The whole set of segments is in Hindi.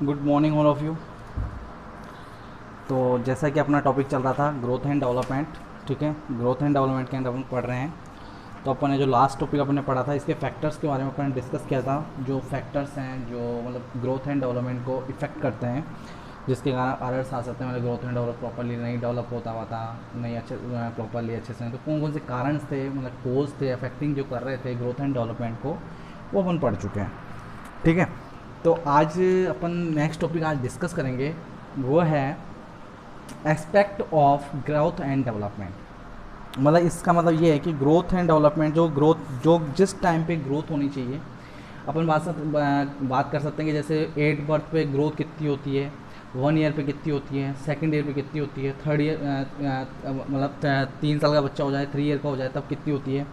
Good morning all of you. तो जैसा कि अपना टॉपिक चल रहा था ग्रोथ एंड डेवलपमेंट, ठीक है। ग्रोथ एंड डेवलपमेंट के अंदर अपन पढ़ रहे हैं। तो अपन ने जो लास्ट टॉपिक अपन ने पढ़ा था इसके फैक्टर्स के बारे में अपन ने डिस्कस किया था। जो फैक्टर्स हैं जो मतलब ग्रोथ एंड डेवलपमेंट को इफ़ेक्ट करते हैं, जिसके कारण एरर्स आ सकते हैं, मतलब ग्रोथ एंड डेवलप प्रॉपरली नहीं डेवलप होता हुआ था, नहीं अच्छे प्रॉपरली अच्छे से। तो कौन कौन से कारण थे, मतलब कोज थे अफेक्टिंग जो कर रहे थे ग्रोथ एंड डेवलपमेंट को, वो अपन पढ़ चुके हैं, ठीक है। तो आज अपन नेक्स्ट टॉपिक आज डिस्कस करेंगे, वो है aspect of growth and development. मतलब इसका मतलब ये है कि ग्रोथ एंड डेवलपमेंट, जो जिस टाइम पे ग्रोथ होनी चाहिए, अपन बात कर सकते हैं कि जैसे 8 बर्थ पे ग्रोथ कितनी होती है, 1 ईयर पे कितनी होती है, सेकंड ईयर पे कितनी होती है, थर्ड ईयर मतलब 3 साल का बच्चा हो जाए, 3 ईयर का हो जाए तब कितनी होती है।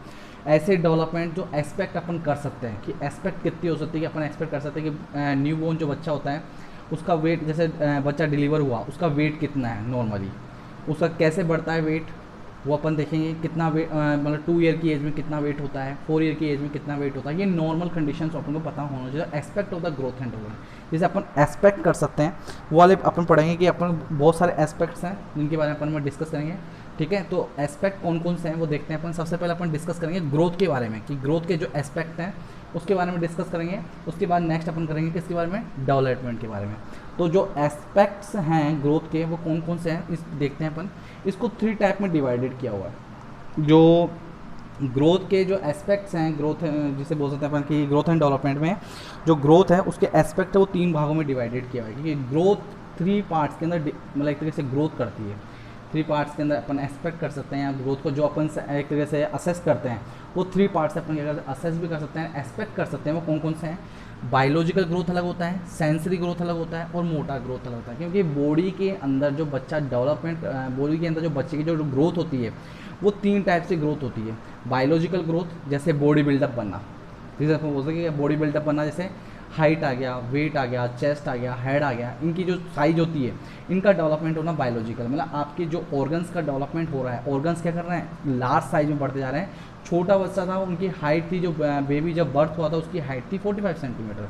ऐसे डेवलपमेंट जो एस्पेक्ट अपन कर सकते हैं कि एस्पेक्ट कितनी हो सकती है, कि अपन एक्सपेक्ट कर सकते हैं कि न्यू बोर्न जो बच्चा होता है उसका वेट, जैसे बच्चा डिलीवर हुआ उसका वेट कितना है नॉर्मली, उसका कैसे बढ़ता है वेट, वो अपन देखेंगे। कितना वेट मतलब 2 ईयर की एज में कितना वेट होता है, 4 ईयर की एज में कितना वेट होता है। ये नॉर्मल कंडीशन अपन को पता होना चाहिए। Aspect of the growth and development जैसे अपन एस्पेक्ट कर सकते हैं वो वाले अपन पढ़ेंगे कि अपन बहुत सारे एस्पेक्ट्स हैं जिनके बारे में अपन में डिस्कस करेंगे, ठीक है। तो एस्पेक्ट कौन कौन से हैं वो देखते हैं अपन। सबसे पहले अपन डिस्कस करेंगे ग्रोथ के बारे में, कि ग्रोथ के जो एस्पेक्ट हैं उसके बारे में डिस्कस करेंगे। उसके बाद नेक्स्ट अपन करेंगे किसके बारे में, डेवलपमेंट के बारे में। तो जो एस्पेक्ट्स हैं ग्रोथ के वो कौन कौन से हैं इस देखते हैं अपन। इसको 3 टाइप में डिवाइडेड किया हुआ है। जो ग्रोथ के जो एस्पेक्ट्स हैं, ग्रोथ जिसे बोल सकते हैं अपन कि ग्रोथ एंड डेवलपमेंट में जो ग्रोथ है उसके एस्पेक्ट है वो 3 भागों में डिवाइडेड किया हुआ है, क्योंकि ग्रोथ 3 पार्ट्स के अंदर मतलब एक तरीके से ग्रोथ करती है। 3 पार्ट्स के अंदर अपन एक्सपेक्ट कर सकते हैं, या ग्रोथ को जो अपन एक तरीके से असेस करते हैं वो 3 पार्ट्स से अपन क्या करते हैं, असेस भी कर सकते हैं, एक्सपेक्ट कर सकते हैं। वो कौन कौन से हैं, बायोलॉजिकल ग्रोथ अलग होता है, सेंसरी ग्रोथ अलग होता है, और मोटर ग्रोथ अलग होता है। क्योंकि बॉडी के अंदर जो बच्चा डेवलपमेंट, बॉडी के अंदर जो बच्चे की जो ग्रोथ होती है वो 3 टाइप से ग्रोथ होती है। बायोलॉजिकल ग्रोथ जैसे बॉडी बिल्डअप बनना, जैसे अपन बोल सकते हैं बॉडी बिल्डअप बनना, जैसे हाइट आ गया, वेट आ गया, चेस्ट आ गया, हेड आ गया, इनकी जो साइज होती है इनका डेवलपमेंट होना बायोलॉजिकल। मतलब आपके जो ऑर्गन्स का डेवलपमेंट हो रहा है, ऑर्गन्स क्या कर रहे हैं, लार्ज साइज में बढ़ते जा रहे हैं। छोटा बच्चा था उनकी हाइट थी, जो बेबी जब बर्थ हुआ था उसकी हाइट थी 45 सेंटीमीटर।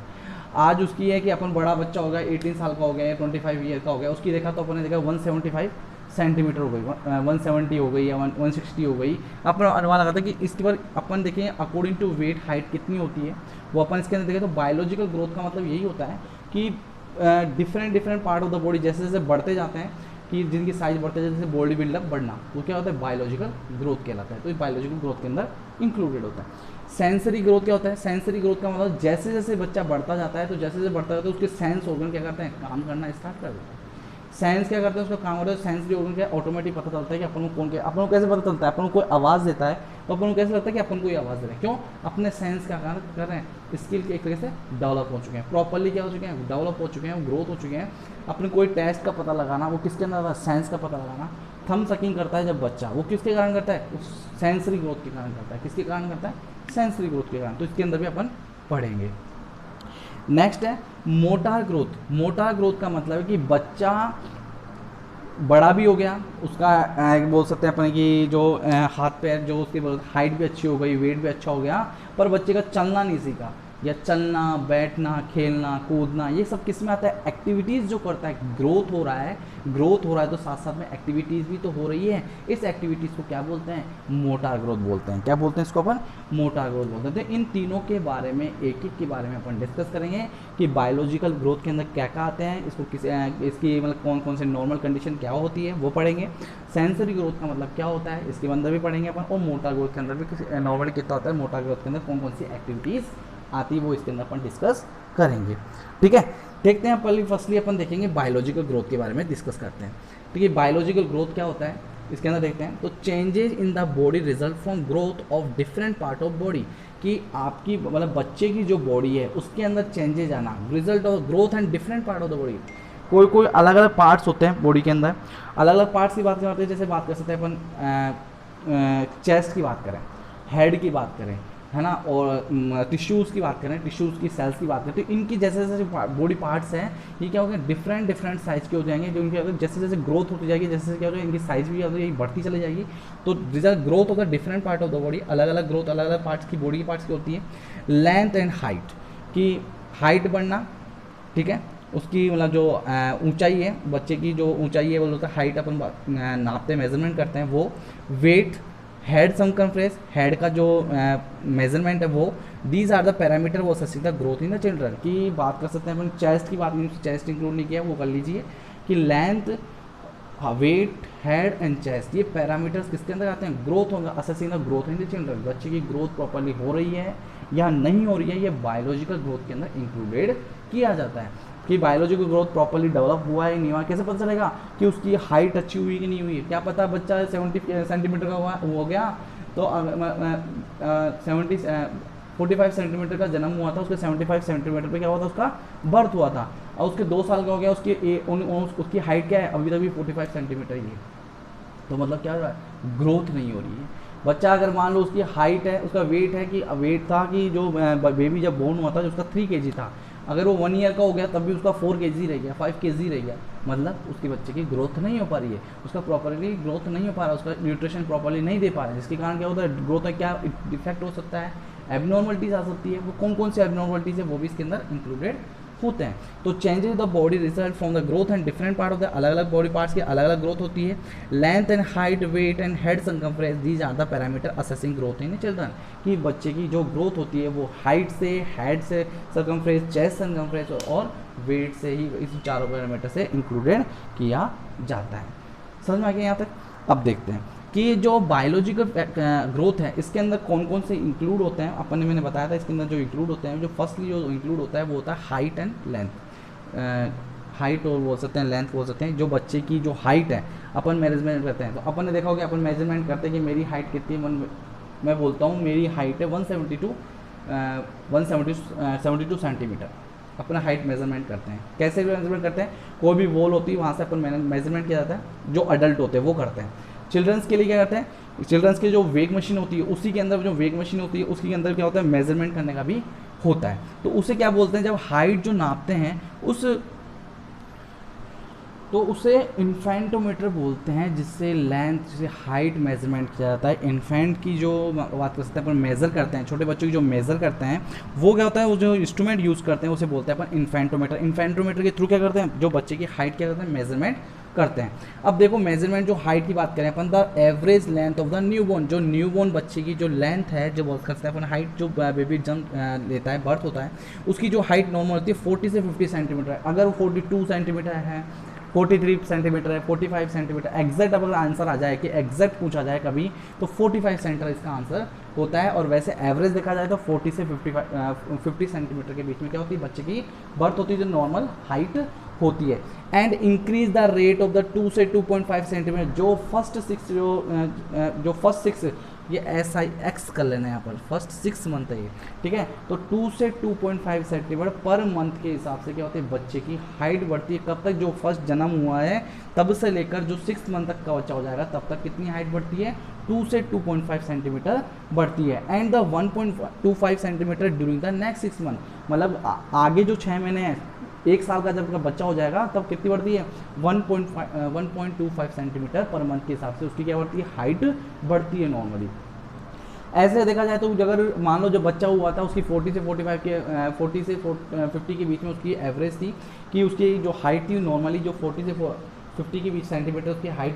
आज उसकी है कि अपन बड़ा बच्चा हो गया, 18 साल का हो गया या 25 ईयर का हो गया, उसकी देखा तो अपन ने देखा 175 सेंटीमीटर हो गई, 170 हो गई या 160 हो गई। अपन अनुमान लगाता है कि इसके बाद अपन देखें अकॉर्डिंग टू वेट हाइट कितनी होती है वो अपन इसके अंदर देखें। तो बायोलॉजिकल ग्रोथ का मतलब यही होता है कि different part of the body जैसे जैसे बढ़ते जाते हैं, कि जिनकी साइज बढ़ते जाए, जैसे बॉडी बिल्डअप बढ़ना, वो क्या होता है, बायोलॉजिकल ग्रोथ कहलाता है। तो ये बायोलॉजिकल ग्रोथ के अंदर इंक्लूडेड होता है। सेंसरी ग्रोथ क्या होता है, सेंसरी ग्रोथ का मतलब जैसे जैसे बच्चा बढ़ता जाता है तो जैसे जैसे बढ़ता जाता है उसके सेंस ऑर्गन क्या करते हैं, काम करना स्टार्ट कर देते हैं। सेंस क्या करते हैं, उसका काम होता है सेंसरी ऑर्गन क्या, ऑटोमेटिक पता चलता है कि अपन को कौन क्या, अपन को कैसे पता चलता है, अपन को कोई आवाज़ देता है तो अपन को कैसे लगता है कि अपन को ये आवाज़ दे रहे हैं, क्यों, अपने सेंस क्या कर रहे हैं, स्किल के एक तरीके से डेवलप हो चुके हैं, प्रॉपरली क्या हो चुके हैं, डेवलप हो चुके हैं, ग्रोथ हो चुके हैं। अपने कोई टेस्ट का पता लगाना वो किसके अंदर, सेंस का पता लगाना। थम सकिंग करता है जब बच्चा, वो किसके कारण करता है, उस सेंसरी ग्रोथ के कारण करता है। किसके कारण करता है, सेंसरी ग्रोथ के कारण। तो इसके अंदर भी अपन पढ़ेंगे। नेक्स्ट है मोटार ग्रोथ। मोटार ग्रोथ का मतलब है कि बच्चा बड़ा भी हो गया, उसका बोल सकते हैं अपन कि जो हाथ पैर जो उसकी हाइट भी अच्छी हो गई, वेट भी अच्छा हो गया, पर बच्चे का चलना नहीं सीखा, या चलना, बैठना, खेलना, कूदना, ये सब किस में आता है, एक्टिविटीज़ जो करता है। ग्रोथ हो रहा है, ग्रोथ हो रहा है तो साथ साथ में एक्टिविटीज़ भी तो हो रही है। इस एक्टिविटीज़ को क्या बोलते हैं, मोटार ग्रोथ बोलते हैं। क्या बोलते हैं इसको अपन, मोटार ग्रोथ बोलते हैं। तो इन तीनों के बारे में एक एक के बारे में अपन डिस्कस करेंगे कि बायोलॉजिकल ग्रोथ के अंदर क्या क्या आते हैं, इसको किस इसकी मतलब कौन कौन से नॉर्मल कंडीशन क्या होती है वो पढ़ेंगे। सेंसरी ग्रोथ का मतलब क्या होता है इसके अंदर भी पढ़ेंगे अपन, और मोटार ग्रोथ के अंदर भी नॉर्मली कितना होता है, मोटार ग्रोथ के अंदर कौन कौन सी एक्टिविटीज़ आती है वो इसके अंदर अपन डिस्कस करेंगे, ठीक है। देखते हैं पहले फर्स्टली अपन देखेंगे बायोलॉजिकल ग्रोथ के बारे में डिस्कस करते हैं। ठीक है, बायोलॉजिकल ग्रोथ क्या होता है इसके अंदर देखते हैं। तो changes in the body result from growth of different part of body, कि आपकी मतलब बच्चे की जो बॉडी है उसके अंदर चेंजेज आना, result of growth and different part of the body. कोई कोई अलग अलग पार्ट्स होते हैं बॉडी के अंदर, अलग अलग पार्ट्स की बात करते हैं। जैसे बात कर सकते हैं अपन चेस्ट की बात करें, हेड की बात करें, है ना, और टिश्यूज़ की बात करें, टिश्यूज़ की सेल्स की बात करें, तो इनकी जैसे जैसे बॉडी पार्ट्स हैं ये क्या होगा, डिफरेंट डिफरेंट साइज़ के हो जाएंगे। जो इनके जैसे जैसे ग्रोथ होती जाएगी, जैसे जैसे क्या हो जाएगा इनकी साइज़ भी यही बढ़ती चली जाएगी। तो रिजल्ट ग्रोथ होगा different part of the body, अलग अलग ग्रोथ अलग अलग पार्ट्स की, बॉडी की पार्ट्स की होती है। लेंथ एंड हाइट, की हाइट बढ़ना, ठीक है, उसकी मतलब जो ऊंचाई है, बच्चे की जो ऊंचाई है, वो होता है हाइट, अपन नापते हैं, मेजरमेंट करते हैं वो। वेट, हेड सर्कमफ्रेंस, हेड का जो मेजरमेंट है वो। दीज आर द पैरामीटर वो assessing the growth in the children की बात कर सकते हैं अपन। चेस्ट की बात नहीं, चेस्ट इंक्लूड नहीं किया, वो कर लीजिए कि length, weight, head and chest, ये पैरामीटर्स किसके अंदर आते हैं, ग्रोथ होगा, assessing the growth in the children, बच्चे की ग्रोथ प्रॉपर्ली हो रही है या नहीं हो रही है, ये बायोलॉजिकल ग्रोथ के अंदर इंक्लूडेड किया जाता है। कि बायोलॉजिकल ग्रोथ प्रॉपर्ली डेवलप हुआ है नहीं हुआ, कैसे पता चलेगा कि उसकी हाइट अच्छी हुई कि नहीं हुई है, क्या पता बच्चा 70 सेंटीमीटर का हुआ हो गया तो 45 सेंटीमीटर का जन्म हुआ था, उसके 75 सेंटीमीटर पे क्या हुआ था, उसका बर्थ हुआ था, और उसके 2 साल का हो गया, उसकी हाइट क्या है, अभी तक भी 45 सेंटीमीटर ही है। तो मतलब क्या हो रहा है, ग्रोथ नहीं हो रही है। बच्चा अगर मान लो उसकी हाइट है, उसका वेट है, कि वेट था कि जो बेबी जब बोर्न हुआ था जो उसका 3 kg था, अगर वो 1 ईयर का हो गया तब भी उसका 4 kg रह गया, 5 kg रह गया, मतलब उसके बच्चे की ग्रोथ नहीं हो पा रही है, उसका प्रॉपरली ग्रोथ नहीं हो पा रहा, उसका न्यूट्रिशन प्रॉपरली नहीं दे पा रहे हैं, जिसके कारण क्या होता है, ग्रोथ में क्या डिफेक्ट हो सकता है, एबनॉर्मलिटीज आ सकती है। वो कौन कौन सी एबनॉर्मलिटीज है वो भी इसके अंदर इंक्लूडेड होते हैं। तो changes the body result from the growth and different part of the अलग अलग बॉडी पार्ट्स की अलग अलग ग्रोथ होती है। Length and height, weight and head circumference, these are the parameter assessing growth in children, कि बच्चे की जो ग्रोथ होती है वो हाइट से, हेड से, सर्कमफ्रेंस, चेस्ट सर्कमफ्रेंस और वेट से ही, इस चारों पैरामीटर से इंक्लूडेड किया जाता है। समझ में आ गया यहाँ तक? अब देखते हैं कि जो बायोलॉजिकल ग्रोथ है इसके अंदर कौन कौन से इंक्लूड होते हैं। अपन ने मैंने बताया था इसके अंदर जो इंक्लूड होते हैं, जो फर्स्टली जो इंक्लूड होता है वो होता है हाइट एंड लेंथ। हाइट और बोल सकते हैं, लेंथ बोल सकते हैं। जो बच्चे की जो हाइट है अपन मेजरमेंट करते हैं, तो अपन ने देखा होगा अपन मेजरमेंट करते हैं कि मेरी हाइट कितनी है, मैं बोलता हूँ मेरी हाइट है 172 सेंटीमीटर, अपना हाइट मेजरमेंट करते हैं। कैसे मेजरमेंट करते हैं, कोई भी वॉल होती है वहाँ से अपन मेजरमेंट किया जाता है, जो अडल्ट होते हैं वो करते हैं। चिल्ड्रंस के लिए क्या करते हैं, चिल्ड्रंस की जो वेग मशीन होती है उसी के अंदर, जो वेग मशीन होती है उसके अंदर क्या होता है, मेजरमेंट करने का भी होता है। तो उसे क्या बोलते हैं, जब हाइट जो नापते हैं तो उसे इन्फेंटोमीटर बोलते हैं, जिससे लेंथ, जिससे हाइट मेजरमेंट किया जाता है। इन्फेंट की जो बात कर सकते हैं अपन, मेज़र करते हैं, छोटे बच्चों की जो मेज़र करते हैं वो क्या होता है, वो जो इंस्ट्रूमेंट यूज़ करते हैं उसे बोलते हैं अपन इन्फेंटोमीटर। इन्फेंटोमीटर के थ्रू क्या करते हैं, जो बच्चे की हाइट क्या करते हैं, मेजरमेंट करते हैं। अब देखो मेजरमेंट, जो हाइट की बात करें अपन, the average length of the newborn, जो न्यूबॉर्न बच्चे की जो लेंथ है, जो बोल सकते हैं अपन हाइट, जो बेबी जन्म लेता है, बर्थ होता है, उसकी जो हाइट नॉर्मल होती है 40 से 50 सेंटीमीटर है। अगर वो 42 सेंटीमीटर है, 43 सेंटीमीटर है, 45 सेंटीमीटर, एग्जैक्ट अगर आंसर आ जाए कि एग्जैक्ट पूछा जाए कभी, तो 45 सेंटीमीटर इसका आंसर होता है। और वैसे एवरेज देखा जाए तो 40 से 50 सेंटीमीटर के बीच में क्या होती है, बच्चे की बर्थ होती है, जो नॉर्मल हाइट होती है। And increase the rate of the 2 से 2.5 सेंटीमीटर, जो फर्स्ट 6 ये SIX कर लेना है यहाँ पर, फर्स्ट 6 मंथ है ये, ठीक है। तो 2 से 2.5 सेंटीमीटर पर मंथ के हिसाब से क्या होती है, बच्चे की हाइट बढ़ती है। कब तक, जो फर्स्ट जन्म हुआ है तब से लेकर जो 6 मंथ तक का बच्चा हो जाएगा तब तक कितनी हाइट बढ़ती है, 2 से 2.5 सेंटीमीटर बढ़ती है। And the 1.25 centimetre during the next 6 month, मतलब आगे जो 6 महीने हैं, 1 साल का जब बच्चा हो जाएगा तब कितनी बढ़ती है, 1.25 सेंटीमीटर पर मंथ के हिसाब से उसकी क्या बढ़ती है, हाइट बढ़ती है नॉर्मली। ऐसे देखा जाए तो अगर मान लो जब बच्चा हुआ था उसकी 40 से 50 के बीच में उसकी एवरेज थी, कि उसकी जो हाइट थी नॉर्मली जो 40 से 50 के बीच सेंटीमीटर उसकी हाइट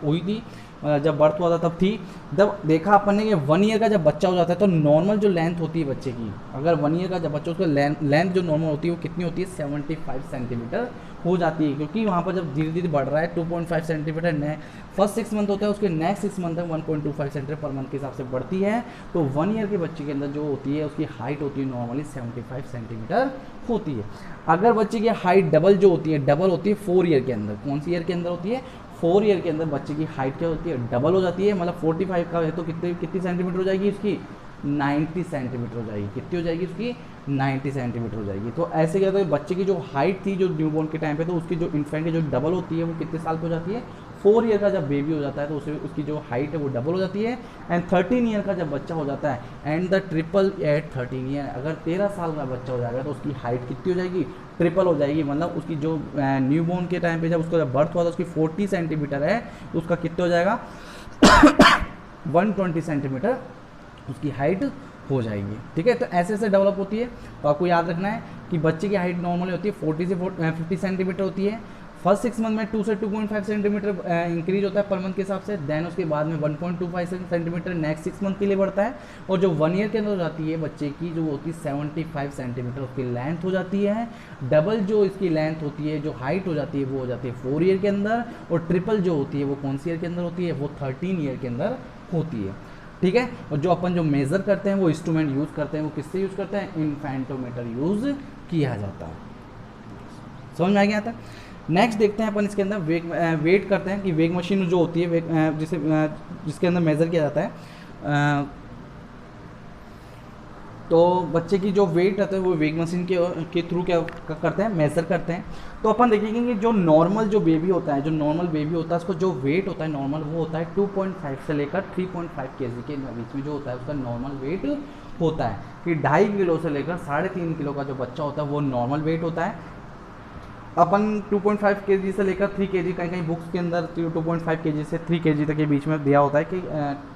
हुई थी जब बर्थ हुआ था तब थी। जब देखा अपन ने कि 1 ईयर का जब बच्चा हो जाता है तो नॉर्मल जो लेंथ होती है बच्चे की, अगर 1 ईयर का जब बच्चा, उसका लेंथ जो नॉर्मल होती है वो कितनी होती है, 75 सेंटीमीटर हो जाती है। क्योंकि वहाँ पर जब धीरे धीरे बढ़ रहा है 2.5 सेंटीमीटर फर्स्ट 6 मंथ होता है, उसके नेक्स्ट 6 मंथ है 1.25 सेंटीमीटर पर मंथ के हिसाब से बढ़ती है। तो 1 ईयर के बच्चे के अंदर जो होती है उसकी हाइट होती है नॉर्मली 75 सेंटीमीटर होती है। अगर बच्चे की हाइट डबल जो होती है, डबल होती है 4 ईयर के अंदर। कौन सी ईयर के अंदर होती है, 4 ईयर के अंदर बच्चे की हाइट क्या होती है, डबल हो जाती है। मतलब 45 का है तो कितनी सेंटीमीटर हो जाएगी उसकी, 90 सेंटीमीटर हो जाएगी। कितनी हो जाएगी उसकी, 90 सेंटीमीटर हो जाएगी। तो ऐसे क्या होता है, बच्चे की जो हाइट थी जो न्यूबॉर्न के टाइम पे, तो उसकी जो इन्फेंट की जो डबल होती है वो कितने साल पे हो जाती है, 4 ईयर का जब बेबी हो जाता है तो उसकी जो हाइट है वो डबल हो जाती है। एंड 13 ईयर का जब बच्चा हो जाता है, and the triple at 13 year, अगर 13 साल का बच्चा हो जाएगा तो उसकी हाइट कितनी हो जाएगी, ट्रिपल हो जाएगी। मतलब उसकी जो न्यूबॉर्न के टाइम पे जब उसको जब बर्थ हुआ था उसकी 40 सेंटीमीटर है, तो उसका कितना हो जाएगा 120 सेंटीमीटर उसकी हाइट हो जाएगी। ठीक है, तो ऐसे ऐसे डेवलप होती है। तो आपको याद रखना है कि बच्चे की हाइट नॉर्मली होती है 40 से 50 सेंटीमीटर होती है। फर्स्ट 6 मंथ में 2 से 2.5 सेंटीमीटर इंक्रीज होता है पर मंथ के हिसाब से। देन उसके बाद में 1.25 सेंटीमीटर नेक्स्ट 6 मंथ के लिए बढ़ता है। और जो 1 ईयर के अंदर हो जाती है बच्चे की, जो होती है 75 सेंटीमीटर उसकी लेंथ हो जाती है। डबल जो इसकी लेंथ होती है, जो हाइट हो जाती है, वो हो जाती है 4 ईयर के अंदर। और ट्रिपल जो होती है वो कौन सी ईयर के अंदर होती है, वो 13 ईयर के अंदर होती है। ठीक है, और जो अपन जो मेज़र करते हैं वो इंस्ट्रूमेंट यूज़ करते हैं, वो किससे यूज़ करते हैं, इन्फेंटोमीटर यूज़ किया जाता है। समझ में आ गया था। नेक्स्ट देखते हैं अपन इसके अंदर वेट करते हैं कि वेग मशीन जो होती है जिसके अंदर मेज़र किया जाता है। तो बच्चे की जो वेट रहता है वो वेग मशीन के थ्रू क्या करते हैं, मेज़र करते हैं। तो अपन देखेंगे कि जो नॉर्मल जो बेबी होता है, जो नॉर्मल बेबी होता है उसको जो वेट होता है नॉर्मल, वो होता है 2.5 से लेकर 3.5 केजी के बीच में जो होता है उसका नॉर्मल वेट होता है। कि 2.5 किलो से लेकर 3.5 किलो का जो बच्चा होता है वो नॉर्मल वेट होता है। अपन 2.5 केजी से लेकर 3 केजी, कहीं कहीं बुक्स के अंदर 2.5 केजी से 3 केजी तक के बीच में दिया होता है कि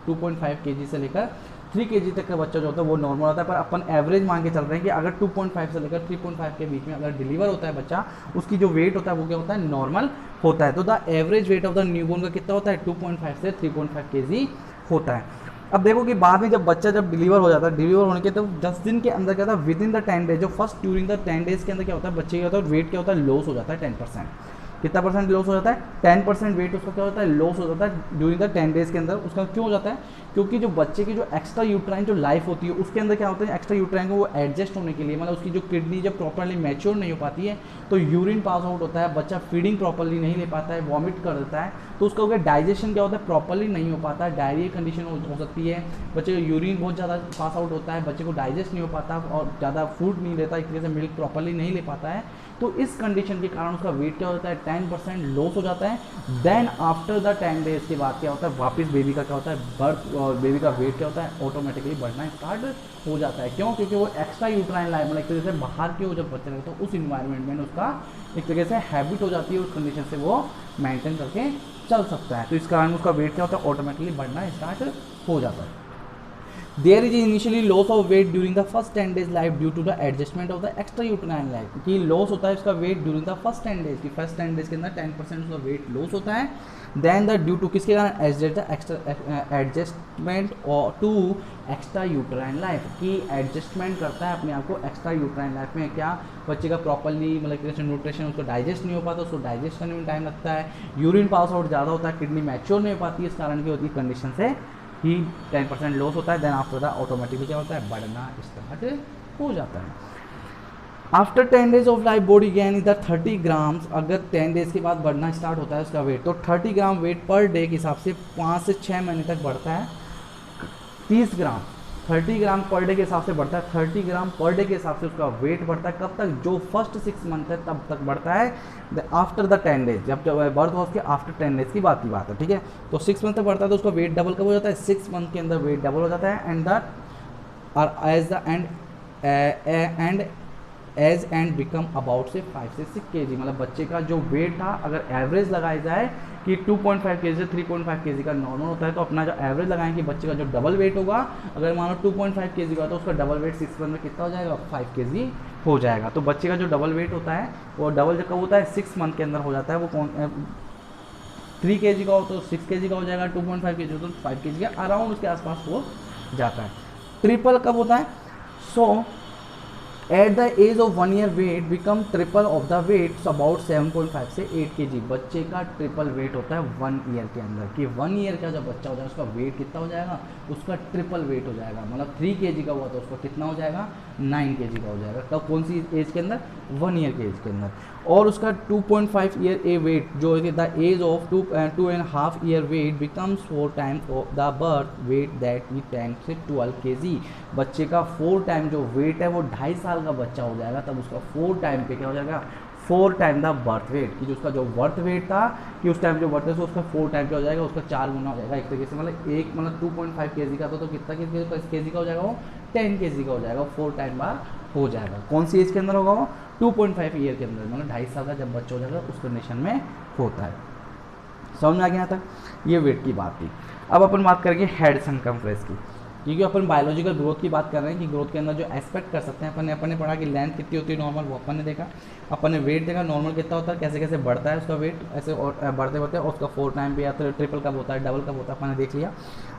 2.5 केजी से लेकर 3 केजी तक का बच्चा जो होता है वो नॉर्मल होता है। पर अपन एवरेज मान के चल रहे हैं कि अगर 2.5 से लेकर 3.5 के बीच में अगर डिलीवर होता है बच्चा, उसकी जो वेट होता है वो क्या होता है, नॉर्मल होता है। तो the average weight of the newborn का कितना होता है, 2.5 से 3.5 केजी होता है। अब देखो कि बाद में जब बच्चा जब डिलीवर हो जाता है, डिलीवर होने के तो 10 दिन के अंदर क्या होता है, विद इन द 10 डेज, जो फर्स्ट ड्यूरिंग द 10 डेज के अंदर क्या होता है, बच्चे क्या होता है, वेट क्या होता है, लॉस हो जाता है 10%। कितना परसेंट लॉस हो जाता है, 10% वेट उसका क्या होता है, लॉस हो जाता है ड्यूरिंग द 10 डेज के अंदर। उसका क्यों हो जाता है, क्योंकि जो बच्चे की जो एक्स्ट्रा यूट्राइन जो लाइफ होती है उसके अंदर क्या होता है, एक्स्ट्रा यूट्राइन को वो एडजस्ट होने के लिए, मतलब उसकी जो किडनी जब प्रॉपरली मैच्योर नहीं हो पाती है तो यूरिन पास आउट होता है, बच्चा फीडिंग प्रॉपरली नहीं ले पाता है, वॉमिट कर देता है, तो उसका क्या डाइजेशन क्या होता है, प्रॉपरली नहीं हो पाता है, डायरिया कंडीशन हो सकती है, बच्चे को यूरिन बहुत ज़्यादा पास आउट होता है, बच्चे को डाइजेस्ट नहीं हो पाता और ज़्यादा फूड नहीं लेता, एक तरीके से मिल्क प्रॉपरली नहीं ले पाता है। तो इस कंडीशन के कारण उसका वेट क्या होता है, 10% लॉस हो जाता है। देन आफ्टर द 10 डेज के बाद क्या होता है, वापस बेबी का क्या होता है, बर्थ और बेबी का वेट क्या होता है, ऑटोमेटिकली बढ़ना स्टार्ट हो जाता है। क्यों, क्योंकि वो एक्स्ट्रा यूट्राइन लाइफ, मतलब एक तरीके से बाहर की वो जब बच्चे रहते हैं तो उस इन्वायरमेंट में उसका एक तरीके से हैबिट हो जाती है, उस कंडीशन से वो मेंटेन करके चल सकता है। तो इस कारण उसका वेट क्या होता है, ऑटोमेटिकली बढ़ना स्टार्ट हो जाता है। There is initially loss of weight during the first 10 days life due to the adjustment of the extra uterine life, कि लॉस होता है उसका weight during the first 10 days, की फर्स्ट 10 डेज के अंदर 10% उसका वेट लॉस होता है। देन द ड्यू टू किसके कारण, adjustment to extra uterine life, की एडजस्टमेंट करता है अपने आप को एक्स्ट्रा यूट्राइन लाइफ में। क्या, बच्चे का प्रॉपरली मतलब न्यूट्रिशन उसको डाइजेस्ट नहीं हो पाता, उसको डाइजेस्ट करने में टाइम लगता है, यूरिन पास आउट ज़्यादा होता है, किडनी मैच्योर नहीं हो पाती है, इस कारण की होती है कंडीशन से ही 10% लॉस होता है। देन आफ्टर द ऑटोमेटिकली क्या होता है, बढ़ना स्टार्ट हो जाता है। After 10 days of life body gain इधर 30 ग्राम्स, अगर 10 डेज के बाद बढ़ना स्टार्ट होता है उसका वेट, तो 30 ग्राम वेट पर डे के हिसाब से 5 से 6 महीने तक बढ़ता है। 30 ग्राम 30 ग्राम पर डे के हिसाब से बढ़ता है, 30 ग्राम पर डे के हिसाब से उसका वेट बढ़ता है। कब तक, जो फर्स्ट 6 मंथ है तब तक बढ़ता है। आफ्टर द 10 डेज, जब बर्थ हुआ उसके आफ्टर 10 डेज की बात है, ठीक है। तो 6 मंथ तक बढ़ता है तो उसका वेट डबल कब हो जाता है, 6 मंथ के अंदर वेट डबल हो जाता है। And the age the and age and become about से 5 से 6 केजी, मतलब बच्चे का जो वेट था अगर एवरेज लगाया जाए कि 2.5 केजी से 3.5 केजी का नॉर्मल होता है, तो अपना जो एवरेज लगाएं कि बच्चे का जो डबल वेट होगा, अगर मान लो 2.5 केजी का तो उसका डबल वेट 6 मंथ में कितना हो जाएगा, 5 केजी हो जाएगा। तो बच्चे का जो डबल वेट होता है वो डबल कब होता है, 6 मंथ के अंदर हो जाता है। वो कौन 3 केजी का हो तो 6 केजी का हो जाएगा, 2.5 केजी हो तो 5 केजी का अराउंड उसके आसपास हो जाता है। ट्रिपल कब होता है, so at the age of 1 year weight become triple of the weight about 7.5 से 8 केजी, बच्चे का ट्रिपल वेट होता है 1 ईयर के अंदर, कि 1 ईयर का जब बच्चा हो जाएगा उसका वेट कितना हो जाएगा, उसका ट्रिपल वेट हो जाएगा। मतलब 3 केजी का हुआ तो उसका कितना हो जाएगा, 9 केजी का हो जाएगा। तब कौन सी एज के अंदर, 1 ईयर के एज के अंदर। और उसका 2.5 ईयर ए वेट जो है the age of 2.5 year weight becomes 4 times of the birth weight that he 10 से 12 केजी, बच्चे का 4 टाइम जो वेट है वो 2.5 साल का बच्चा हो जाएगा, तब उसका 4 टाइम पे क्या हो जाएगा, 4 टाइम द बर्थ वेट, कि जो उसका जो बर्थ वेट था कि उस टाइम जो बर्थ है उसका 4 टाइम क्या हो जाएगा, उसका 4 गुना हो जाएगा एक तरीके से। मतलब 2.5 केजी का तो कितना केजी का हो जाएगा, वो 10 केजी का हो जाएगा, 4 टाइम बार हो जाएगा। कौन सी एज के अंदर होगा वो, 2.5 ईयर के अंदर, मतलब 2.5 साल का जब बच्चा हो जाएगा उस कंडीशन में होता है। समझ में आ गया था, ये वेट की बात थी। अब अपन बात करेंगे हेड सरकमफ्रेंस की। क्योंकि अपन बायोलॉजिकल ग्रोथ की बात कर रहे हैं कि ग्रोथ के अंदर जो एक्सपेक्ट कर सकते हैं अपन ने पढ़ा कि लेंथ कितनी होती है नॉर्मल, वो अपन ने देखा। अपन ने वेट देखा नॉर्मल कितना होता है, कैसे कैसे बढ़ता है उसका वेट, ऐसे और बढ़ते बढ़ते, और उसका 4 टाइम भी आता है, ट्रिपल कब होता है, डबल कब होता है, अपन ने देख लिया।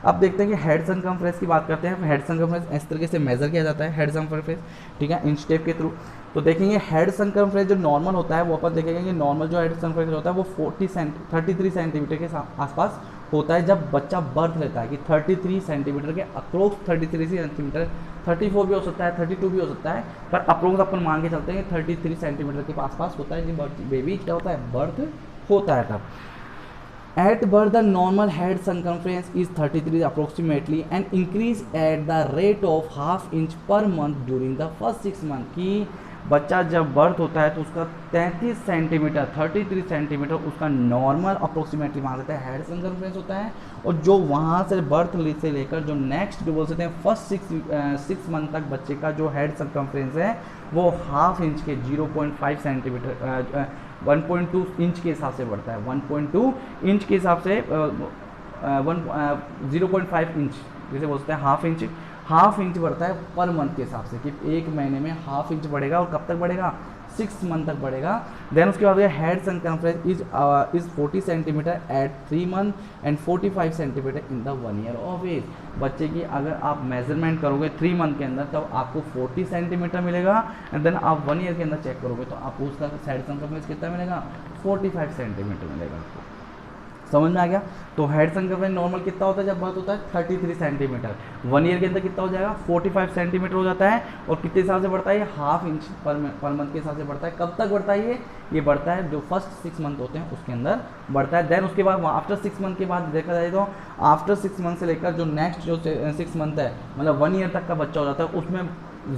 अब देखते हैं कि हेड सर्कमफ्रेंस की बात करते हैं। हेड सर्कमफ्रेंस इस तरीके से मेजर किया जाता है हेड सर्कमफ्रेंस, ठीक है, इंच टेप के थ्रू। तो देखेंगे हेड सर्कमफ्रेंस जो नॉर्मल होता है वो अपन देखेंगे कि नॉर्मल जो हेड सर्कमफ्रेंस होता है वो 33 सेंटीमीटर के आसपास होता है जब बच्चा बर्थ लेता है, कि 33 सेंटीमीटर के अप्रोक्स 33 सेंटीमीटर, 34 भी हो सकता है, 32 भी हो सकता है, पर अप्रोक्स अपन मान के चलते हैं कि 33 सेंटीमीटर के आसपास होता है जब बेबी क्या होता है, बर्थ होता है तब। At birth, the normal head circumference is 33 approximately and increase at the rate of half inch per month during the first 6 months। कि बच्चा जब बर्थ होता है तो उसका 33 सेंटीमीटर 33 सेंटीमीटर उसका नॉर्मल अप्रोक्सीमेटली मान लेते हैं हेड सर्कमफ्रेंस होता है, और जो वहाँ से बर्थ से लेकर जो नेक्स्ट जो बोल सकते हैं फर्स्ट 6 मंथ तक बच्चे का जो हेड सर्कमफ्रेंस है वो हाफ इंच के 0.5 सेंटीमीटर 1.2 इंच के हिसाब से बढ़ता है, 1.2 इंच के हिसाब से 0.5 इंच जैसे बोलते हैं हाफ इंच बढ़ता है पर मंथ के हिसाब से, कि एक महीने में हाफ इंच बढ़ेगा, और कब तक बढ़ेगा, 6 मंथ तक बढ़ेगा। देन उसके बाद head circumference is 40 centimetre at 3 month and 45 centimetre in the 1 year of age. बच्चे की अगर आप मेजरमेंट करोगे 3 मंथ के अंदर तब आपको 40 सेंटीमीटर मिलेगा, एंड देन आप 1 ईयर के अंदर चेक करोगे तो आपको उसका हेड सर्कमफ्रेंस कितना मिलेगा, 45 सेंटीमीटर मिलेगा। समझ में आ गया। तो हेड सर्कमफ्रेंस नॉर्मल कितना होता है जब बर्थ होता है, 33 सेंटीमीटर, 1 ईयर के अंदर कितना हो जाएगा, 45 सेंटीमीटर हो जाता है, और कितने हिसाब से बढ़ता है, ये हाफ इंच पर मंथ के हिसाब से बढ़ता है। कब तक बढ़ता है ये बढ़ता है जो फर्स्ट 6 मंथ होते हैं उसके अंदर बढ़ता है। देन उसके बाद आफ्टर 6 मंथ के बाद देखा जाए तो आफ्टर 6 मंथ से लेकर जो नेक्स्ट जो 6 मंथ है मतलब 1 ईयर तक का बच्चा हो जाता है, उसमें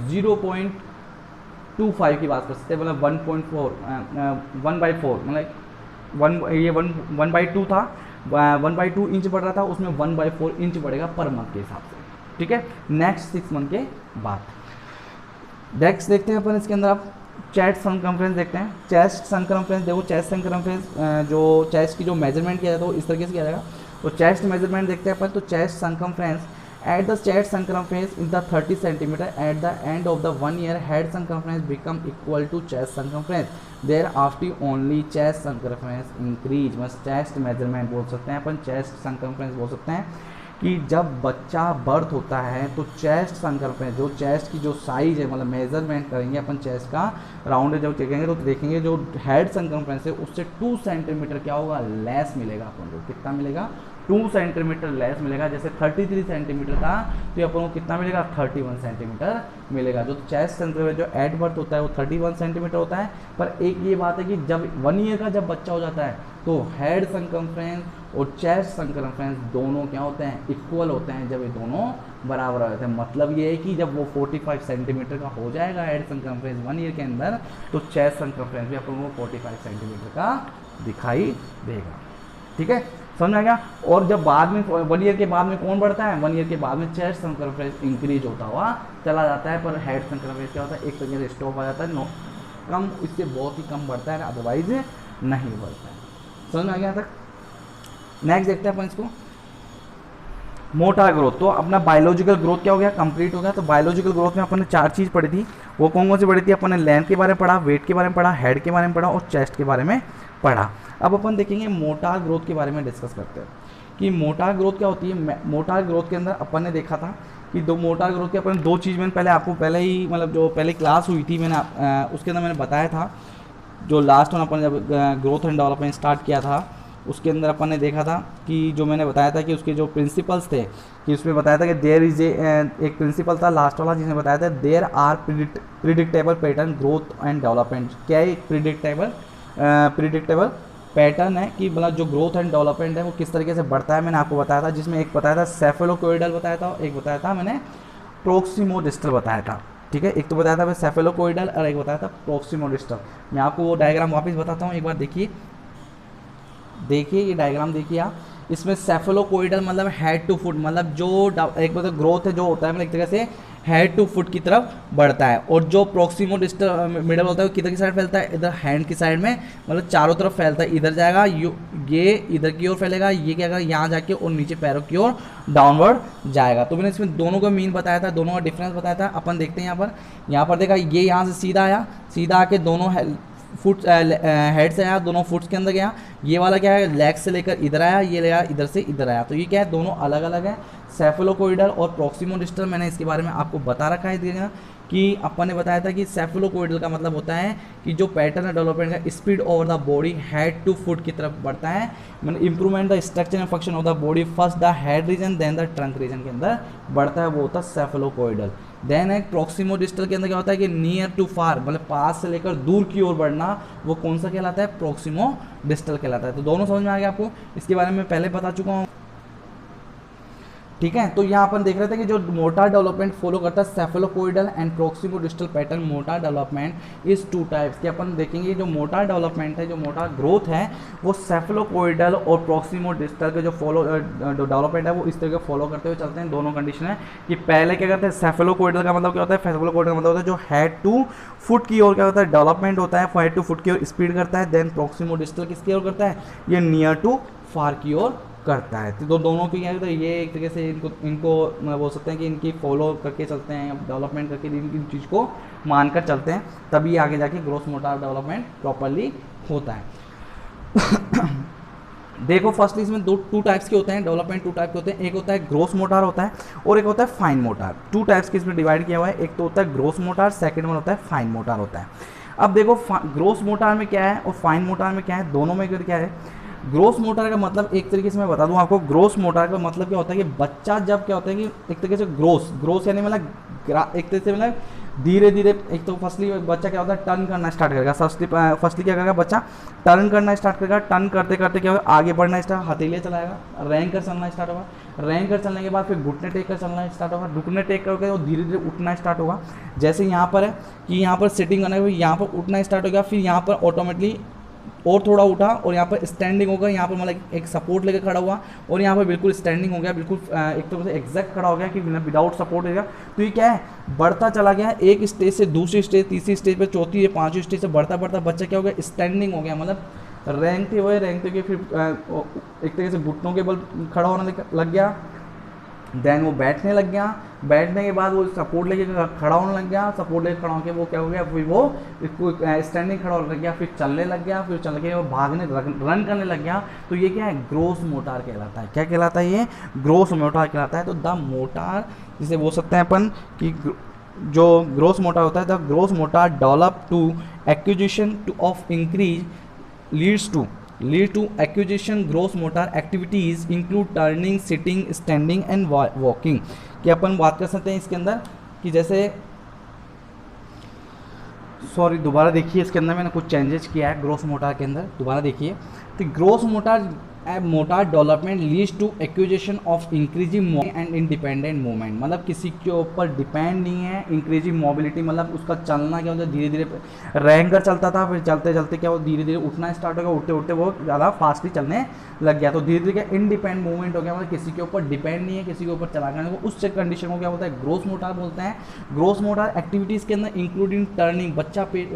0.25 की बात कर सकते हैं, मतलब 1/4 मतलब 1/2 था, 1/2 इंच बढ़ रहा था, उसमें 1/4 इंच बढ़ेगा पर मंथ के हिसाब से, ठीक है, नेक्स्ट 6 मंथ के बाद। नेक्स्ट देखते हैं अपन इसके अंदर आप चेस्ट सर्कमफ्रेंस देखते हैं। चेस्ट सर्कमफ्रेंस देखो, चेस्ट सर्कमफ्रेंस जो चेस्ट की जो मेजरमेंट किया जाता है वो इस तरीके से किया जाएगा। तो चेस्ट मेजरमेंट देखते हैं अपन, तो chest circumference at the chest circumference is the 30 centimeter at the end of the 1 year head circumference become equal to chest circumference thereafter only chest circumference increase। बस चेस्ट मेजरमेंट बोल सकते हैं अपन, चेस्ट सर्कमफ्रेंस बोल सकते हैं कि जब बच्चा बर्थ होता है तो चेस्ट सर्कमफ्रेंस जो चेस्ट की जो साइज है मतलब मेजरमेंट करेंगे अपन चेस्ट का राउंड जब देखेंगे तो देखेंगे जो हेड सर्कमफ्रेंस है उससे 2 सेंटीमीटर क्या होगा, लेस मिलेगा अपन को। कितना मिलेगा, 2 सेंटीमीटर लेस मिलेगा। जैसे 33 सेंटीमीटर था तो अपन को कितना मिलेगा, 31 सेंटीमीटर मिलेगा। जो चेस्ट सर्कमफ्रेंस जो एट बर्थ होता है वो 31 सेंटीमीटर होता है। पर एक ये बात है कि जब 1 ईयर का जब बच्चा हो जाता है तो हेड सर्कमफ्रेंस और चेस्ट सर्कमफ्रेंस दोनों क्या होते हैं, इक्वल होते हैं। जब ये दोनों बराबर हो जाते हैं मतलब ये है कि जब वो 45 सेंटीमीटर का हो जाएगा हेड सर्कमफ्रेंस 1 ईयर के अंदर तो चेस्ट सर्कमफ्रेंस भी अपन को 45 सेंटीमीटर का दिखाई देगा। ठीक है, समझ आ गया। और जब बाद में 1 ईयर के बाद में कौन बढ़ता है, 1 ईयर के बाद में चेस्ट सर्कमफ्रेंस इंक्रीज होता हुआ चला जाता है, पर हेड सर्कमफ्रेंस क्या होता है, एक तरीके से स्टॉप हो जाता है, कम, इससे बहुत ही कम बढ़ता है, अदरवाइज नहीं बढ़ता है। समझ में आ गया तक। नेक्स्ट देखते हैं अपन इसको, मोटा ग्रोथ। तो अपना बायोलॉजिकल ग्रोथ क्या हो गया, कंप्लीट हो गया। तो बायोलॉजिकल ग्रोथ में अपन ने 4 चीज़ पढ़ी थी। वो कौन कौन सी पढ़ी थी, अपन ने लेंथ के बारे में पढ़ा, वेट के बारे में पढ़ा, हेड के बारे में पढ़ा और चेस्ट के बारे में पढ़ा। अब अपन देखेंगे मोटा ग्रोथ के बारे में डिस्कस करते हैं कि मोटा ग्रोथ क्या होती है। मोटा ग्रोथ के अंदर अपन ने देखा था कि मोटा ग्रोथ के अपन 2 चीज़ मैंने पहले आपको पहले ही मतलब जो पहले क्लास हुई थी मैंने उसके अंदर मैंने बताया था। जो लास्ट में अपन जब ग्रोथ एंड डेवलपमेंट स्टार्ट किया था उसके अंदर अपन ने देखा था कि जो मैंने बताया था कि उसके जो प्रिंसिपल्स थे कि उसमें बताया था कि देयर इज एक प्रिंसिपल था लास्ट वाला जिसमें बताया था there are predictable pattern growth and development. क्या है प्रिडिक्टेबल पैटर्न है कि मतलब जो ग्रोथ एंड डेवलपमेंट है वो किस तरीके से बढ़ता है, मैंने आपको बताया था। जिसमें एक बताया था सेफेलोकोइडल बताया था, एक बताया था मैंने प्रोक्सिमोडिस्टल बताया था। ठीक है, एक तो बताया था मैं सेफेलोकोइडल और एक बताया था प्रोक्सिमोडिस्टल। मैं आपको वो डायग्राम वापस बताता हूँ, एक बार देखिए ये डायग्राम देखिए आप। इसमें सेफेलोकोइडल मतलब हेड टू फुट, मतलब जो एक मतलब ग्रोथ है जो होता है मतलब एक तरह से हेड टू फुट की तरफ बढ़ता है। और जो प्रोक्सिमो डिस्टल मिडल होता है वो किधर की साइड फैलता है, इधर हैंड की साइड में, मतलब चारों तरफ फैलता है। इधर जाएगा ये इधर की ओर फैलेगा, ये क्या करेगा यहाँ जाके और नीचे पैरों की ओर डाउनवर्ड जाएगा। तो मैंने इसमें दोनों का मीन बताया था, दोनों का डिफरेंस बताया था। अपन देखते हैं यहाँ पर देखा ये यहाँ से सीधा आया, सीधा आके दोनों फुट हेड से आया, दोनों फुट्स के अंदर गया। ये वाला क्या है, लेग से लेकर इधर आया, ये ले आया इधर से इधर आया। तो ये क्या है, दोनों अलग अलग है, सेफेलोकोइडल और प्रोक्सिमोडिस्टल। मैंने इसके बारे में आपको बता रखा है देगा कि अपन ने बताया था कि सेफेलोकोइडल का मतलब होता है कि जो पैटर्न है डेवलपमेंट का speed over the body head to foot की तरफ बढ़ता है, मतलब improvement the structure and function of the body first the head region then the trunk region के अंदर बढ़ता है, वो होता है सेफेलोकोइडल। देन एक प्रोक्सिमोडिस्टल के अंदर क्या होता है कि नियर टू फार, मतलब पास से लेकर दूर की ओर बढ़ना, वो कौन सा कहलाता है, प्रोक्सिमोडिस्टल कहलाता है। तो दोनों समझ में आ गया आपको, इसके बारे में पहले बता चुका हूँ, ठीक है। तो यहाँ अपन देख रहे थे कि जो मोटार डेवलपमेंट फॉलो करता है सेफेलोकोइडल एंड प्रोक्सिमोडिस्टल पैटर्न मोटार डेवलपमेंट इस टू टाइप्स के। अपन देखेंगे जो मोटार डेवलपमेंट है, जो मोटार ग्रोथ है, वो सेफेलोकोइडल और प्रोक्सिमोडिस्टल के जो डेवलपमेंट है वो इस तरह के फॉलो करते हुए चलते हैं। दोनों कंडीशन है कि पहले क्या करते हैं, सेफेलोकोइडल का मतलब क्या होता है, सेफेलोकोइडल का मतलब होता है जो हेड टू फुट की ओर क्या होता है, डेवलपमेंट होता है, हेड टू फुट की ओर स्पीड करता है। देन प्रोक्सिमोडिस्टल किसकी ओर करता है, ये नियर टू फार की ओर करता है। तो दोनों की क्या होता है, ये एक तरीके से इनको बोल सकते हैं कि इनकी फॉलो करके चलते हैं, डेवलपमेंट करके इन चीज़ को मानकर चलते हैं, तभी आगे जाके ग्रोस मोटार डेवलपमेंट प्रॉपरली होता है। देखो फर्स्टली इसमें टू टाइप्स के होते हैं, डेवलपमेंट टू टाइप के होते हैं। एक होता है ग्रोस मोटार होता है और एक होता है फाइन मोटार। टू टाइप्स के इसमें डिवाइड किया हुआ है, एक तो होता है ग्रोस मोटार, सेकेंड वन होता है फाइन मोटार होता है। अब देखो ग्रोस मोटार में क्या है और फाइन मोटार में क्या है, दोनों में क्या है। ग्रोस मोटार का मतलब एक तरीके से मैं बता दूं आपको, ग्रोस मोटार का मतलब क्या होता है कि बच्चा जब क्या होता है कि एक तरीके से ग्रोस यानी मतलब एक तरीके से मतलब धीरे धीरे, एक तो फर्स्टली बच्चा क्या होता है टर्न करना स्टार्ट करेगा, फर्स्टली क्या करेगा बच्चा टर्न करना स्टार्ट करेगा, टर्न करते करते क्या होगा आगे बढ़ना स्टार्ट, हथेलियाँ चलाएगा, रैंक कर चलना स्टार्ट होगा, रैंक कर चलने के बाद फिर घुटने टेक कर चलना स्टार्ट होगा, घुटने टेक करके वो धीरे धीरे उठना स्टार्ट होगा। जैसे यहाँ पर है कि यहाँ पर सिटिंग करना है, यहाँ पर उठना स्टार्ट हो गया, फिर यहाँ पर ऑटोमेटिकली और थोड़ा उठा और यहाँ पर स्टैंडिंग होगा, यहाँ पर मतलब एक सपोर्ट लेकर खड़ा हुआ और यहाँ पर बिल्कुल स्टैंडिंग हो गया, बिल्कुल एक तरह से एग्जैक्ट खड़ा हो गया कि विदाउट सपोर्ट हो गया। तो ये क्या है, बढ़ता चला गया एक स्टेज से दूसरी स्टेज, तीसरी स्टेज पे, चौथी या पांचवी स्टेज से बढ़ता बढ़ता बच्चा क्या हो गया, स्टैंडिंग हो गया, मतलब रैंकते हुए फिर एक तरीके से घुटनों के बल खड़ा होने लग गया। देन वो बैठने लग गया, बैठने के बाद वो सपोर्ट लेके खड़ा होने लग गया, सपोर्ट लेके खड़ा होकर वो क्या हो गया, फिर वो स्टैंडिंग खड़ा होने लग गया, फिर चलने लग गया, फिर चल के वो भागने रन करने लग गया। तो ये क्या है, ग्रोस मोटार कहलाता है। क्या कहलाता है ये, ग्रोस मोटार कहलाता है। तो द मोटार जिसे बोल सकते हैं अपन कि जो ग्रोस मोटार होता है, the gross motor develop to acquisition to of increase lead to acquisition gross motor activities include turning, sitting, standing and walking। कि अपन बात कर सकते हैं इसके अंदर कि जैसे दोबारा देखिए, इसके अंदर मैंने कुछ चेंजेस किया है ग्रोस मोटार के अंदर, दोबारा देखिए। तो gross motor development leads to acquisition of increasing and independent movement, मतलब किसी के ऊपर डिपेंड नहीं है। इंक्रीजिंग मोबिलिटी मतलब उसका चलना क्या होता है, धीरे धीरे रैंक कर चलता था, फिर चलते चलते क्या वो धीरे धीरे उठना स्टार्ट हो गया, उठते उठते वो ज़्यादा फास्टली चलने लग गया। तो धीरे धीरे क्या इंडिपेंडेंट मूवमेंट हो गया, मतलब किसी के ऊपर डिपेंड नहीं है, किसी के ऊपर चला करने को, उस कंडीशन को क्या होता है, ग्रोस मोटार बोलते हैं। ग्रोस मोटार एक्टिविटीज़ के अंदर इंक्लूडिंग टर्निंग,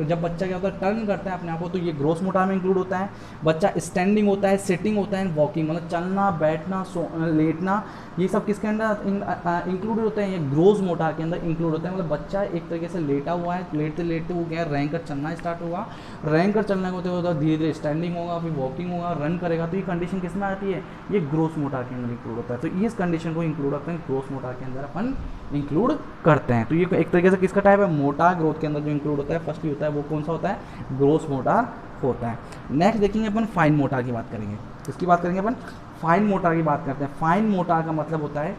जब बच्चा क्या होता है टर्न करता है अपने आप को, तो ये ग्रोस मोटार में इंक्लूड होता है। बच्चा स्टैंडिंग होता है, सिटिंग होता है, वॉकिंग मतलब चलना, बैठना, लेटना, ये सब किसके अंदर इंक्लूड होते हैं, ये ग्रोस मोटार के अंदर इंक्लूड होते हैं। मतलब बच्चा एक तरीके से लेटा हुआ है, लेटते लेटते वो क्या रैंक कर चलना स्टार्ट होगा, रैंक कर चलने होते होता धीरे धीरे स्टैंडिंग होगा, फिर वॉकिंग होगा, रन करेगा। तो ये कंडीशन किस में आती है, ये ग्रोस मोटार के अंदर इंक्लूड होता है। तो इस कंडीशन को इंक्लूड करते हैं ग्रोस मोटार के अंदर अपन इंक्लूड करते हैं। तो ये एक तरीके से किसका टाइप है, मोटार ग्रोथ के अंदर जो इंक्लूड होता है फर्स्ट होता है वो कौन सा होता है, ग्रोस मोटार होता है। नेक्स्ट देखेंगे अपन फाइन मोटार की बात करेंगे। किसकी बात करेंगे अपन, फाइन मोटार की बात करते हैं। फाइन मोटार का मतलब होता है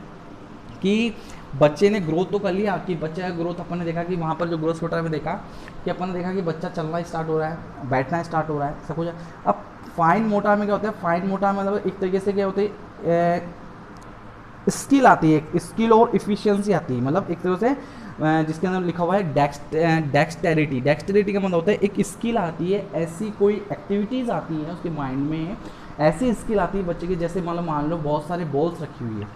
कि बच्चे ने ग्रोथ तो कर लिया, कि बच्चे का ग्रोथ अपन ने देखा कि वहाँ पर जो ग्रोथ मोटार में देखा कि अपन ने देखा कि बच्चा चलना स्टार्ट हो रहा है, बैठना स्टार्ट हो रहा है, सब कुछ। अब फाइन मोटार में क्या होता है, फाइन मोटार में मतलब एक तरीके से क्या होती है, स्किल आती है, स्किल और इफिशियंसी आती है। मतलब एक तरह से जिसके अंदर लिखा हुआ है डेक्सटेरिटी। डेक्सटेरिटी का मतलब होता है एक स्किल आती है, ऐसी कोई एक्टिविटीज़ आती है उसके माइंड में, ऐसी स्किल आती है बच्चे की, जैसे मान लो बहुत सारे बॉल्स रखी हुई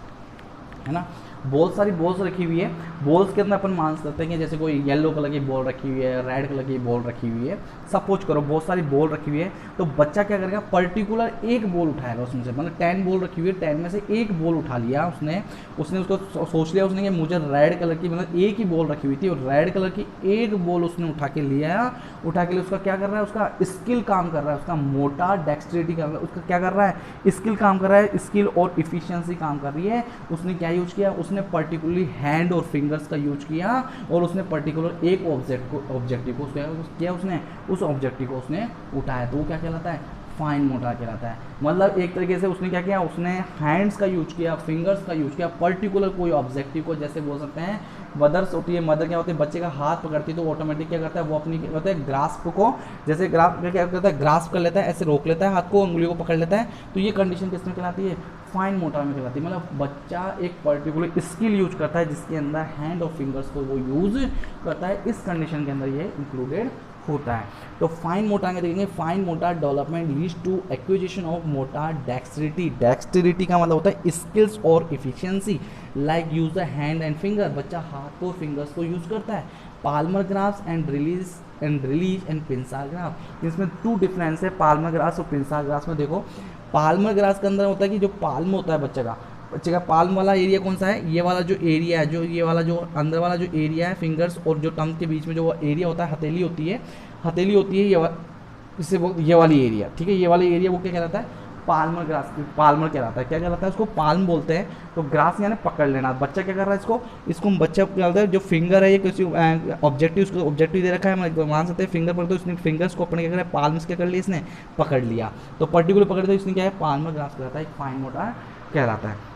है ना, बहुत सारी बॉल्स रखी हुई है, बॉल्स के अंदर अपन मान सकते हैं कि जैसे कोई येलो कलर की बॉल रखी हुई है, रेड कलर की बॉल रखी हुई है, सपोज करो बहुत सारी बॉल रखी हुई है, तो बच्चा क्या करेगा, पर्टिकुलर एक बॉल उठाएगा उसमें से, मतलब 10 बॉल रखी हुई है, 10 में से एक बॉल उठा लिया उसने उसको सोच लिया उसने कि मुझे रेड कलर की, मतलब एक ही बॉल रखी हुई थी और रेड कलर की एक बॉल उसने उठा के लिया, उठा के लिए उसका क्या कर रहा है, उसका स्किल काम कर रहा है, उसका मोटा डेक्सट्रिटी कर रहा है, उसका क्या कर रहा है, स्किल काम कर रहा है, स्किल और इफिशियंसी काम कर रही है। उसने क्या यूज किया, उसने पर्टिकुलरली हैंड और फिंगर्स का यूज किया और उसने पर्टिकुलर एक ऑब्जेक्टिव को किया, उसने उस ऑब्जेक्टिव को उसने उठाया, तो वो क्या कहलाता है, फाइन मोटर कहलाता है। मतलब एक तरीके से उसने क्या किया, उसने हैंड्स का यूज किया, फिंगर्स का यूज किया, पर्टिकुलर कोई ऑब्जेक्टिव को, जैसे बोल सकते हैं मदर्स होती है, मदर क्या होती है, बच्चे का हाथ पकड़ती है तो ऑटोमेटिक क्या करता है, वो अपनी क्या होता है ग्रास्प को, जैसे क्या करता है, ग्रास्प कर लेता है, ऐसे रोक लेता है हाथ को, उंगलियों को पकड़ लेता है, तो ये कंडीशन किसमें कहलाती है, फाइन मोटर में कहलाती है। मतलब बच्चा एक पर्टिकुलर स्किल यूज करता है जिसके अंदर हैंड और फिंगर्स को वो यूज करता है, इस कंडीशन के अंदर ये इंक्लूडेड होता है। तो फाइन मोटर में देखेंगे, fine motor development leads to acquisition of motor dexterity. Dexterity का मतलब होता है स्किल्स और efficiency, like use the hand and finger, बच्चा हाथ और फिंगर्स को यूज करता है। Palmar grasps and release and pincer grasp, इसमें 2 डिफरेंस है पाल्मर ग्राफ्स और पिंसार ग्राफ्स में। देखो पाल्मर ग्राफ्स के अंदर होता है कि जो पाल्म होता है बच्चे का पाल्म वाला एरिया कौन सा है, ये वाला जो एरिया है, जो ये वाला जो अंदर वाला जो एरिया है फिंगर्स और जो टंग के बीच में जो एरिया होता है, हथेली होती है इससे वो ये वाली एरिया, ठीक है, ये वाला एरिया वो क्या कहलाता है, पाल्मर ग्रास, पाल्मर कहलाता है, क्या कहलाता है, उसको पाल्म बोलते हैं। तो ग्रास यानी पकड़ लेना, बच्चा क्या कर रहा है, इसको बच्चा क्या होता है, जो फिंगर है ये किसी ऑब्जेक्टिव, उसको ऑब्जेक्टिव दे रखा है, मान सकते हैं फिंगर पर, तो इसने फिंगर्स को अपने क्या कर पाल्म क्या कर लिया, इसने पकड़ लिया, तो पर्टिकुलर पकड़ तो इसने क्या है, पाल्मर ग्रास कहलाता है, एक फाइन मोटर कहलाता है।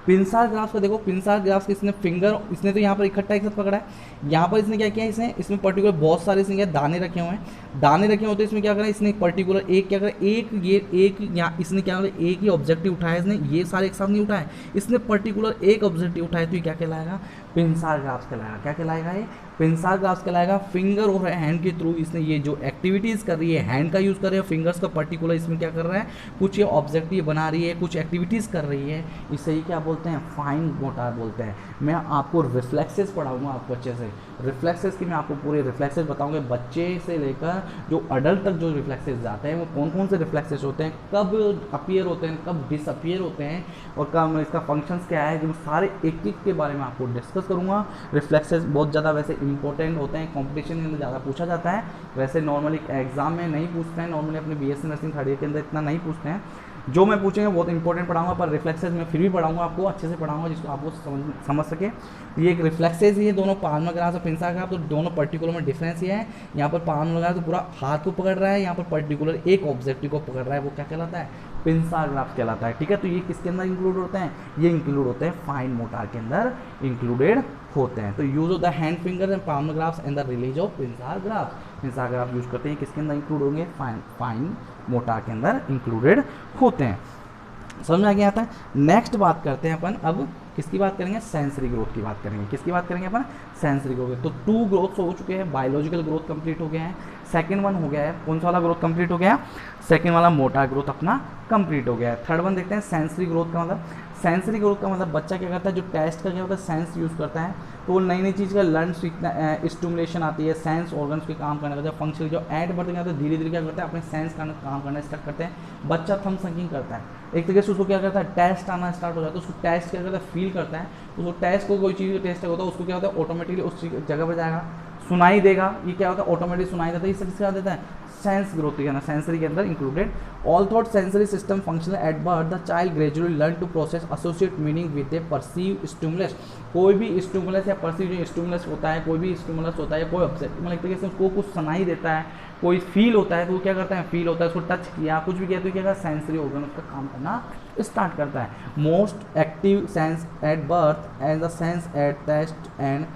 पिंसार ग्राफ्स का देखो, पिंसार ग्राफ्स के इसने फिंगर, इसने तो यहाँ पर इकट्ठा एक साथ पकड़ा है, यहाँ पर इसने क्या किया, इसमें पर्टिकुलर बहुत सारे इसने क्या दाने रखे हुए हैं, दाने रखे होते हैं, इसमें क्या करा, इसने पर्टिकुलर एक क्या करा, एक यहाँ इसने क्या करा, एक ही ऑब्जेक्टिव उठाया, इसने ये सारे एक साथ नहीं उठाए, इसने पर्टिकुलर एक ऑब्जेक्टिव उठाया, तो ये क्या कहलाएगा, पिंसार ग्राफ्स कहलाएगा। क्या कहलाएगा ये, पिंसार ग्राफ्स कहलाएगा। फिंगर और हैंड के थ्रू इसने ये जो एक्टिविटीज़ कर रही है, हैंड का यूज़ कर रही है, फिंगर्स का पर्टिकुलर इसमें क्या कर रहा है, कुछ ये ऑब्जेक्टिव बना रही है, कुछ एक्टिविटीज़ कर रही है, इसे ही क्या बोलते हैं, फाइन मोटर बोलते हैं। मैं आपको रिफ्लेक्सेस पढ़ाऊंगा आपको अच्छे से, रिफ्लेक्सेस की मैं आपको पूरे रिफ्लेक्सेस बताऊंगा, बच्चे से लेकर जो अडल्ट तक जो रिफ्लेक्सेस जाते हैं वो कौन कौन से रिफ्लेक्सेस होते हैं, कब अपीयर होते हैं, कब डिसअपीयर होते हैं, और कब इसका फंक्शंस क्या है, जो सारे एक एक के बारे में आपको डिस्कस करूंगा। रिफ्लेक्सेस बहुत ज़्यादा वैसे इंपॉर्टेंट होते हैं, कॉम्पिटिशन के अंदर ज़्यादा पूछा जाता है, वैसे नॉर्मली एग्जाम में नहीं पूछते हैं, नॉर्मली अपने बीएससी नर्सिंग थर्ड ईयर के अंदर इतना नहीं पूछते हैं। जो मैं पूछेंगे बहुत इंपॉर्टेंट पढ़ाऊंगा, पर रिफ्लेक्सेस मैं फिर भी पढ़ाऊंगा आपको, अच्छे से पढ़ाऊंगा जिसको आपको समझ सके। ये एक रिफ्लेक्सेस ही है, दोनों पाल्मर ग्राफ्स और पिंसार ग्राफ्स, तो दोनों पर्टिकुलर में डिफरेंस ये है, यहाँ पर पाल्मर ग्राफ्स तो पूरा हाथ को पकड़ रहा है, यहाँ पर पर्टिकुलर एक ऑब्जेक्टिव को पकड़ रहा है, वो क्या कहलाता है, पिंसार ग्राफ्स कहलाता है। ठीक है, तो ये किसके अंदर इंक्लूड होते हैं, ये इंक्लूड होते हैं फाइन मोटर के अंदर इंक्लूडेड होते हैं। तो use of the hand finger and palmar grasps and the release of pincer grasps, pincer grasp use करते हैं, किसके अंदर इंक्लूड होंगे, फाइन मोटर के अंदर इंक्लूडेड होते हैं। समझ में आ गया आता है। नेक्स्ट बात करते हैं अपन, अब किसकी बात करेंगे, सेंसरी ग्रोथ की बात करेंगे। किसकी बात करेंगे अपन, सेंसरी ग्रोथ। तो 2 ग्रोथ्स हो चुके हैं, बायोलॉजिकल ग्रोथ कंप्लीट हो गया है, सेकंड वन हो गया है, कौन सा वाला ग्रोथ कंप्लीट हो गया, सेकंड वाला मोटर ग्रोथ अपना कंप्लीट हो गया है। थर्ड वन देखते हैं सेंसरी ग्रोथ का मतलब, सेंसरी ग्रोथ का मतलब बच्चा क्या करता है, जो टेस्ट का क्या होता है, सेंस यूज़ करता है, तो वो नई नई चीज़ का लर्न सीखना, स्टिमुलेशन आती है, सेंस ऑर्गन्स के काम करने का फंक्शन, जो ऐड बढ़ते क्या होता है, धीरे धीरे क्या करता है, अपने सेंस का काम करना स्टार्ट करते हैं। बच्चा थंब संकिंग करता है, एक तरीके से उसको क्या करता है, टेस्ट आना स्टार्ट हो जाता है, उसको टेस्ट क्या करता है, फील करता है, उसको टेस्ट को कोई चीज़ का टेस्ट होता है, उसको क्या होता है, ऑटोमेटिकली उस जगह पर जाएगा, सुनाई देगा, ये क्या होता है, ऑटोमेटिक सुनाई देता है, इससे किसका देता है, सेंस ग्रोथ के ना, सेंसरी के अंदर included. All thought sensory system functional at birth, the child gradually learn to process associate meaning with a perceive stimulus. कोई भी स्टिमुलस या परसीव जो स्टिमुलस होता है, कोई भी स्टिमुलस होता है, कोई ऑब्जेक्ट, मतलब एक तरीके से उसको कुछ सुनाई देता है, कोई फील होता है, तो वो क्या करता है, फील होता है, उसको टच किया, कुछ भी किया, तो क्या करता है, सेंसरी ऑर्गन उसका काम करना स्टार्ट करता है। Most active sense at birth and the sense at taste and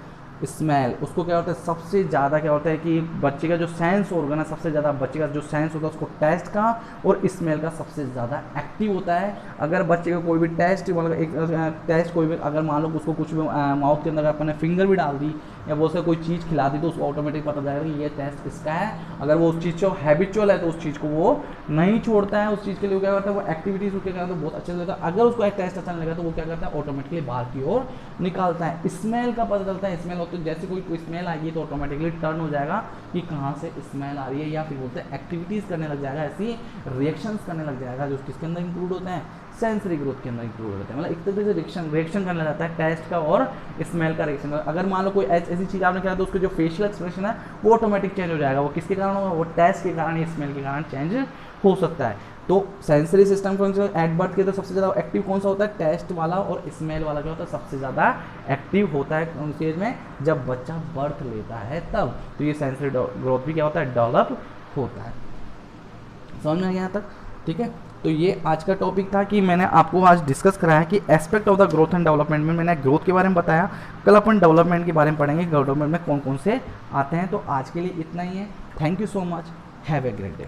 smell, उसको क्या होता है, सबसे ज़्यादा क्या होता है कि बच्चे का जो सेंस ऑर्गन है, सबसे ज़्यादा बच्चे का जो सेंस होता है उसको टेस्ट का और स्मेल का सबसे ज़्यादा एक्टिव होता है। अगर बच्चे का कोई भी टेस्ट, मतलब एक टेस्ट कोई भी, अगर मान लो उसको कुछ भी माउथ के अंदर अपन ने फिंगर भी डाल दी या वो उसे कोई चीज़ खिला दी तो उसको ऑटोमेटिक पता जाएगा कि ये टेस्ट इसका है। अगर वो उस चीज़ को हैबिचुअल है तो उस चीज़ को वो नहीं छोड़ता है, उस चीज़ के लिए क्या करता है, वो एक्टिविटीज़ उसके करता है बहुत अच्छे से होता है। अगर उसको एक टेस्ट अच्छा नहीं लगा तो वो क्या करता है, ऑटोमेटिकली बाहर की ओर निकालता है। स्मेल का पता चलता है, स्मेल होती है जैसे कोई स्मेल आएगी तो ऑटोमेटिकली टर्न हो जाएगा कि कहाँ से स्मेल आ रही है, या फिर बोलते हैं एक्टिविटीज़ करने लग जाएगा, ऐसी रिएक्शंस करने लग जाएगा जो किसके अंदर इंक्लूड होते हैं, सेंसरी ग्रोथ के अंदर इंक्लूड होते हैं। मतलब एक तरीके से रिएक्शन करने लगता है टेस्ट का और स्मेल का रिएक्शन। अगर मान लो कोई ऐसी चीज़ आपने किया तो उसके जो फेशियल एक्सप्रेशन है वो ऑटोमेटिक चेंज हो जाएगा। वो किसके कारण होगा, वो टेस्ट के कारण, स्मेल के कारण चेंज हो सकता है। तो sensory system function at birth के तो सबसे ज़्यादा एक्टिव कौन सा होता है, टेस्ट वाला, और स्मेल वाला क्या होता है, सबसे ज़्यादा एक्टिव होता है उस एज में जब बच्चा बर्थ लेता है तब। तो ये सेंसरी ग्रोथ भी क्या होता है, डेवलप होता है। समझ में आ गया यहाँ तक, ठीक है। तो ये आज का टॉपिक था कि मैंने आपको आज डिस्कस कराया कि aspect of the growth and development में मैंने ग्रोथ के बारे में बताया। कल अपन डेवलपमेंट के बारे में पढ़ेंगे, डेवलपमेंट में कौन कौन से आते हैं। तो आज के लिए इतना ही है। Thank you so much, have a great day.